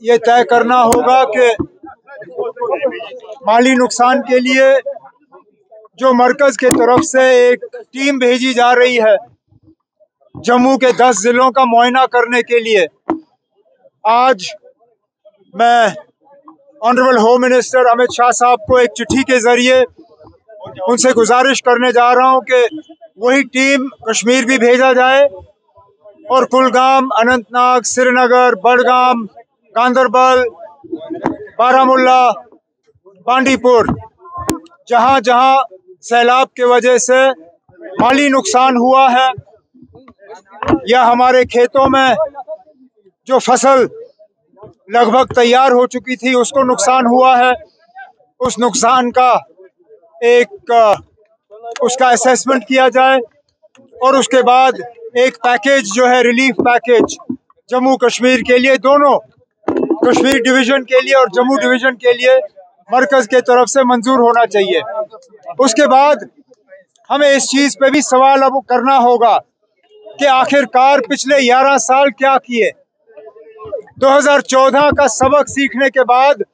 ये तय करना होगा कि माली नुकसान के लिए जो मरकज की तरफ से एक टीम भेजी जा रही है जम्मू के 10 जिलों का मुआयना करने के लिए, आज मैं honourable home minister Amit Shah साहब को एक चिट्ठी के जरिए उनसे गुजारिश करने जा रहा हूं कि वही टीम कश्मीर भी भेजा जाए और कुलगाम, अनंतनाग, श्रीनगर, बडगाम, गांदरबल, बारामुल्ला, बांडीपुर, जहां जहां सैलाब की वजह से माली नुकसान हुआ है या हमारे खेतों में जो फसल लगभग तैयार हो चुकी थी उसको नुकसान हुआ है, उस नुकसान का उसका असेसमेंट किया जाए और उसके बाद एक पैकेज जो है रिलीफ पैकेज जम्मू कश्मीर के लिए, दोनों कश्मीर डिवीज़न के लिए और जम्मू डिवीज़न के लिए मरकज़ के तरफ से मंजूर होना चाहिए। उसके बाद हमें इस चीज़ पे भी सवाल अब करना होगा कि आखिरकार पिछले 11 साल क्या किए। 2014 का सबक सीखने के बाद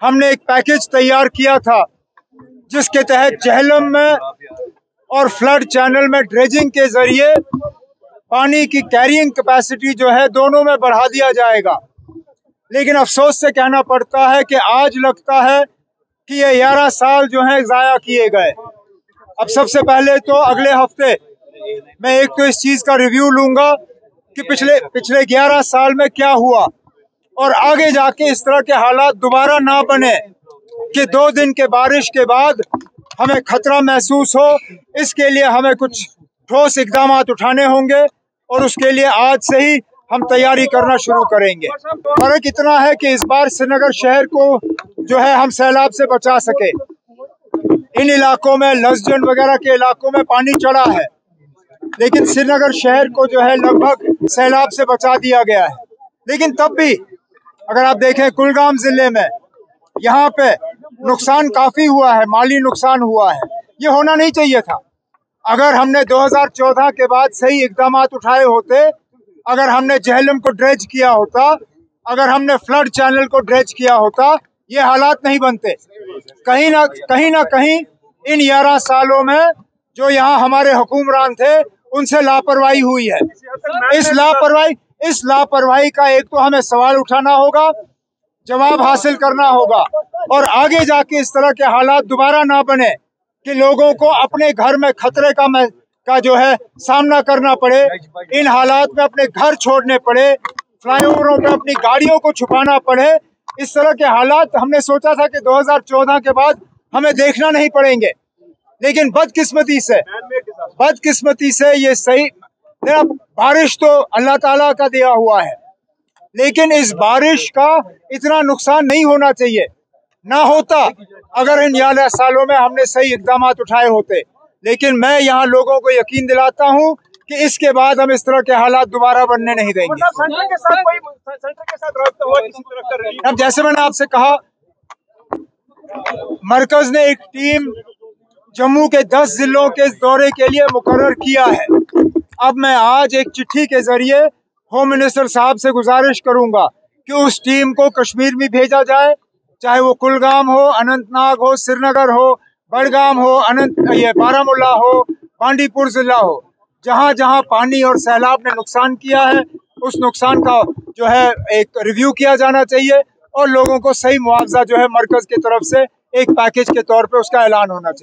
हमने एक पैकेज तैयार किया था जिसके तहत झेलम में और फ्लड चैनल में ड्रेजिंग के जरिए पानी की कैरिंग कैपेसिटी जो है दोनों में बढ़ा दिया जाएगा। लेकिन अफसोस से कहना पड़ता है कि आज लगता है कि ये 11 साल जो हैं ज़ाया किए गए। अब सबसे पहले तो अगले हफ्ते मैं एक तो इस चीज़ का रिव्यू लूँगा कि पिछले 11 साल में क्या हुआ और आगे जाके इस तरह के हालात दोबारा ना बने कि 2 दिन के बारिश के बाद हमें खतरा महसूस हो। इसके लिए हमें कुछ ठोस इकदाम उठाने होंगे और उसके लिए आज से ही हम तैयारी करना शुरू करेंगे। फर्क इतना है कि इस बार श्रीनगर शहर को जो है हम सैलाब से बचा सके। इन इलाकों में लसजन वगैरह के इलाकों में पानी चढ़ा है, लेकिन श्रीनगर शहर को जो है लगभग सैलाब से बचा दिया गया है। लेकिन तब भी अगर आप देखें कुलगाम जिले में यहाँ पे नुकसान काफी हुआ है, माली नुकसान हुआ है। ये होना नहीं चाहिए था। अगर हमने 2014 के बाद सही इकदाम उठाए होते, अगर हमने झेलम को ड्रेज किया होता, अगर हमने फ्लड चैनल को ड्रेज किया होता, ये हालात नहीं बनते। कहीं ना कहीं इन 11 सालों में जो यहाँ हमारे हुक्मरान थे उनसे लापरवाही हुई है। इस लापरवाही का एक तो हमें सवाल उठाना होगा, जवाब हासिल करना होगा और आगे जाके इस तरह के हालात दोबारा ना बने कि लोगों को अपने घर में खतरे का जो है सामना करना पड़े, इन हालात में अपने घर छोड़ने पड़े, फ्लाईओवरों पे अपनी गाड़ियों को छुपाना पड़े। इस तरह के हालात हमने सोचा था कि 2014 के बाद हमें देखना नहीं पड़ेंगे, लेकिन बदकिस्मती से ये सही। बारिश तो अल्लाह ताला का दिया हुआ है, लेकिन इस बारिश का इतना नुकसान नहीं होना चाहिए। ना होता अगर इन 11 सालों में हमने सही इकदाम उठाए होते। लेकिन मैं यहाँ लोगों को यकीन दिलाता हूँ कि इसके बाद हम इस तरह के हालात दोबारा बनने नहीं देंगे। सेंटर के साथ रब्ता हुआ किसी तरह का रिलीफ? अब जैसे मैंने आपसे कहा, मरकज ने एक टीम जम्मू के 10 जिलों के दौरे के लिए मुकर्रर किया है। अब मैं आज एक चिट्ठी के जरिए होम मिनिस्टर साहब से गुजारिश करूंगा कि उस टीम को कश्मीर में भेजा जाए, चाहे वो कुलगाम हो, अनंतनाग हो, श्रीनगर हो, बडगाम हो, बारामुल्ला हो, बांडीपुर जिला हो, जहां जहां पानी और सैलाब ने नुकसान किया है उस नुकसान का जो है एक रिव्यू किया जाना चाहिए और लोगों को सही मुआवजा जो है मरकज की तरफ से एक पैकेज के तौर पे उसका ऐलान होना चाहिए।